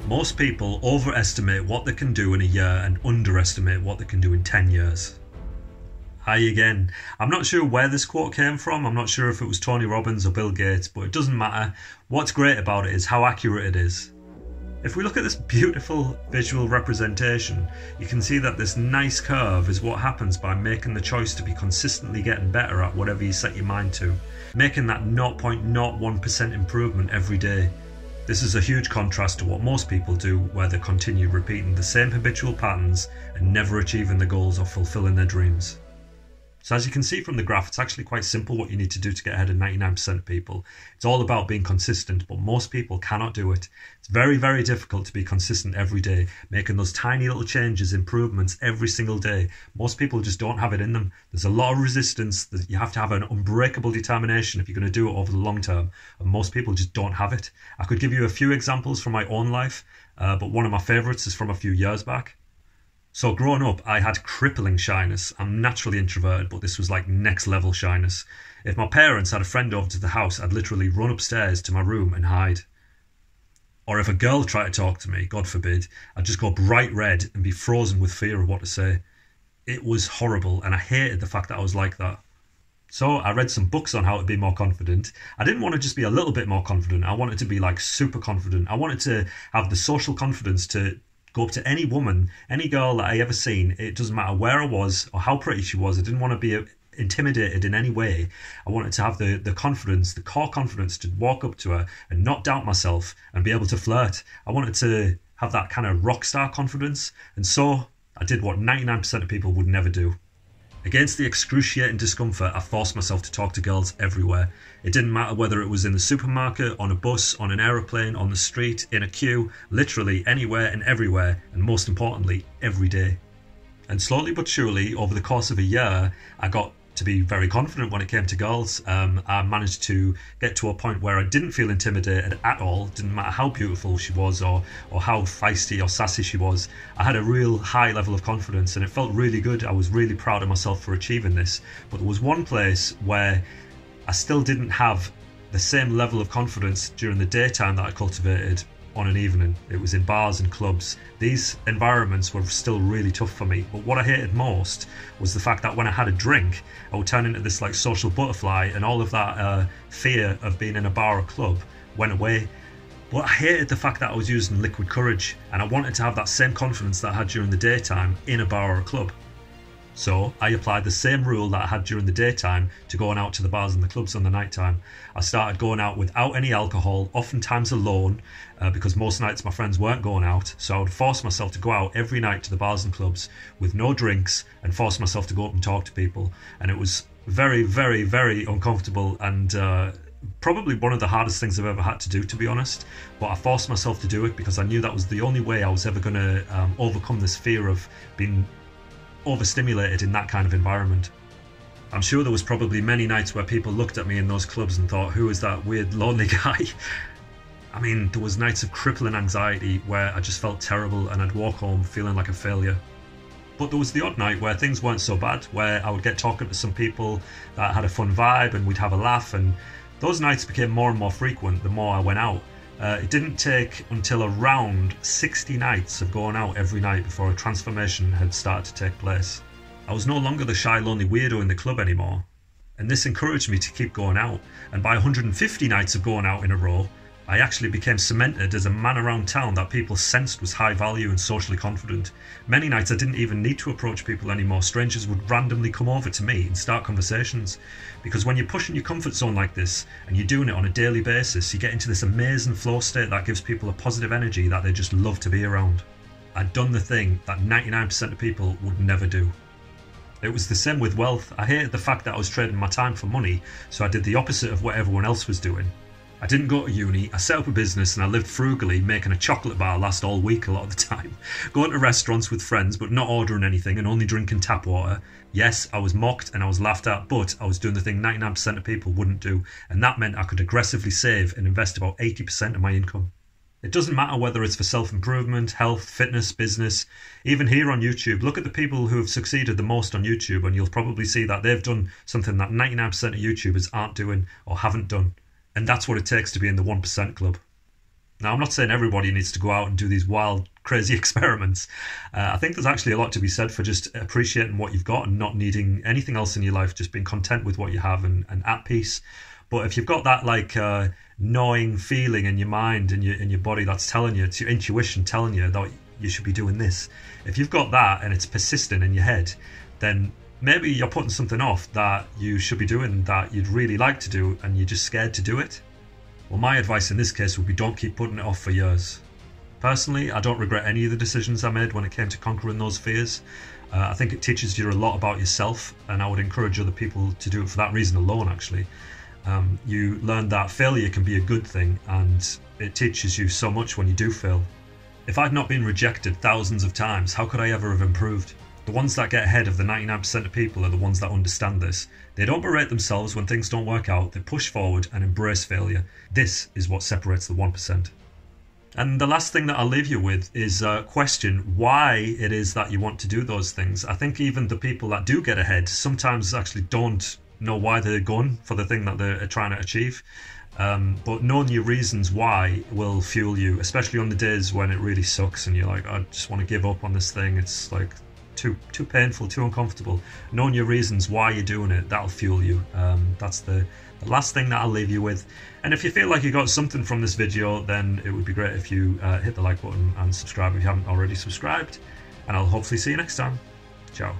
Most people overestimate what they can do in a year and underestimate what they can do in 10 years. Hi again. I'm not sure where this quote came from. I'm not sure if it was Tony Robbins or Bill Gates, but it doesn't matter. What's great about it is how accurate it is. If we look at this beautiful visual representation, you can see that this nice curve is what happens by making the choice to be consistently getting better at whatever you set your mind to, making that 0.01% improvement every day. This is a huge contrast to what most people do, where they continue repeating the same habitual patterns and never achieving their goals or fulfilling their dreams. So as you can see from the graph, it's actually quite simple what you need to do to get ahead of 99% of people. It's all about being consistent, but most people cannot do it. It's very, very difficult to be consistent every day, making those tiny little changes, improvements every single day. Most people just don't have it in them. There's a lot of resistance. You have to have an unbreakable determination if you're going to do it over the long term, and most people just don't have it. I could give you a few examples from my own life, but one of my favourites is from a few years back. So growing up, I had crippling shyness. I'm naturally introverted, but this was like next level shyness. If my parents had a friend over to the house, I'd literally run upstairs to my room and hide. Or if a girl tried to talk to me, God forbid, I'd just go bright red and be frozen with fear of what to say. It was horrible, and I hated the fact that I was like that. So I read some books on how to be more confident. I didn't want to just be a little bit more confident. I wanted to be like super confident. I wanted to have the social confidence to go up to any woman, any girl that I ever seen. It doesn't matter where I was or how pretty she was. I didn't want to be intimidated in any way. I wanted to have the confidence, the core confidence to walk up to her and not doubt myself and be able to flirt. I wanted to have that kind of rock star confidence. And so I did what 99% of people would never do. Against the excruciating discomfort, I forced myself to talk to girls everywhere. It didn't matter whether it was in the supermarket, on a bus, on an aeroplane, on the street, in a queue, literally anywhere and everywhere, and most importantly, every day. And slowly but surely, over the course of a year, I got to be very confident when it came to girls. I managed to get to a point where I didn't feel intimidated at all. Didn't matter how beautiful she was or how feisty or sassy she was. I had a real high level of confidence and it felt really good. I was really proud of myself for achieving this. But there was one place where I still didn't have the same level of confidence during the daytime that I cultivated on an evening. It was in bars and clubs. These environments were still really tough for me, but what I hated most was the fact that when I had a drink, I would turn into this like social butterfly, and all of that fear of being in a bar or club went away. But I hated the fact that I was using liquid courage, and I wanted to have that same confidence that I had during the daytime in a bar or a club. So I applied the same rule that I had during the daytime to going out to the bars and the clubs on the night time. I started going out without any alcohol, oftentimes alone, because most nights my friends weren't going out. So I would force myself to go out every night to the bars and clubs with no drinks and force myself to go up and talk to people. And it was very, very, very uncomfortable and probably one of the hardest things I've ever had to do, to be honest. But I forced myself to do it because I knew that was the only way I was ever going to overcome this fear of being overstimulated in that kind of environment. I'm sure there was probably many nights where people looked at me in those clubs and thought, who is that weird lonely guy? I mean, there was nights of crippling anxiety where I just felt terrible and I'd walk home feeling like a failure. But there was the odd night where things weren't so bad, where I would get talking to some people that had a fun vibe and we'd have a laugh, and those nights became more and more frequent the more I went out. It didn't take until around 60 nights of going out every night before a transformation had started to take place. I was no longer the shy, lonely weirdo in the club anymore, and this encouraged me to keep going out, and by 150 nights of going out in a row, I actually became cemented as a man around town that people sensed was high value and socially confident. Many nights I didn't even need to approach people anymore. Strangers would randomly come over to me and start conversations. Because when you're pushing your comfort zone like this, and you're doing it on a daily basis, you get into this amazing flow state that gives people a positive energy that they just love to be around. I'd done the thing that 99% of people would never do. It was the same with wealth. I hated the fact that I was trading my time for money, so I did the opposite of what everyone else was doing. I didn't go to uni, I set up a business and I lived frugally, making a chocolate bar last all week a lot of the time. Going to restaurants with friends but not ordering anything and only drinking tap water. Yes, I was mocked and I was laughed at, but I was doing the thing 99% of people wouldn't do, and that meant I could aggressively save and invest about 80% of my income. It doesn't matter whether it's for self-improvement, health, fitness, business. Even here on YouTube, look at the people who have succeeded the most on YouTube and you'll probably see that they've done something that 99% of YouTubers aren't doing or haven't done. And that's what it takes to be in the 1% club. Now, I'm not saying everybody needs to go out and do these wild, crazy experiments. I think there's actually a lot to be said for just appreciating what you've got and not needing anything else in your life, just being content with what you have and at peace. But if you've got that like gnawing feeling in your mind and in your body that's telling you, it's your intuition telling you that you should be doing this. If you've got that and it's persistent in your head, then maybe you're putting something off that you should be doing that you'd really like to do and you're just scared to do it. Well, my advice in this case would be don't keep putting it off for years. Personally, I don't regret any of the decisions I made when it came to conquering those fears. I think it teaches you a lot about yourself, and I would encourage other people to do it for that reason alone, actually. You learn that failure can be a good thing, and it teaches you so much when you do fail. If I'd not been rejected thousands of times, how could I ever have improved? The ones that get ahead of the 99% of people are the ones that understand this. They don't berate themselves when things don't work out, they push forward and embrace failure. This is what separates the 1%. And the last thing that I'll leave you with is question why it is that you want to do those things. I think even the people that do get ahead sometimes actually don't know why they're going for the thing that they're trying to achieve. But knowing your reasons why will fuel you, especially on the days when it really sucks and you're like, I just want to give up on this thing. It's like too painful, too uncomfortable. Knowing your reasons why you're doing it, that'll fuel you. That's the last thing that I'll leave you with. And if you feel like you got something from this video, then it would be great if you hit the like button and subscribe if you haven't already subscribed. And I'll hopefully see you next time. Ciao.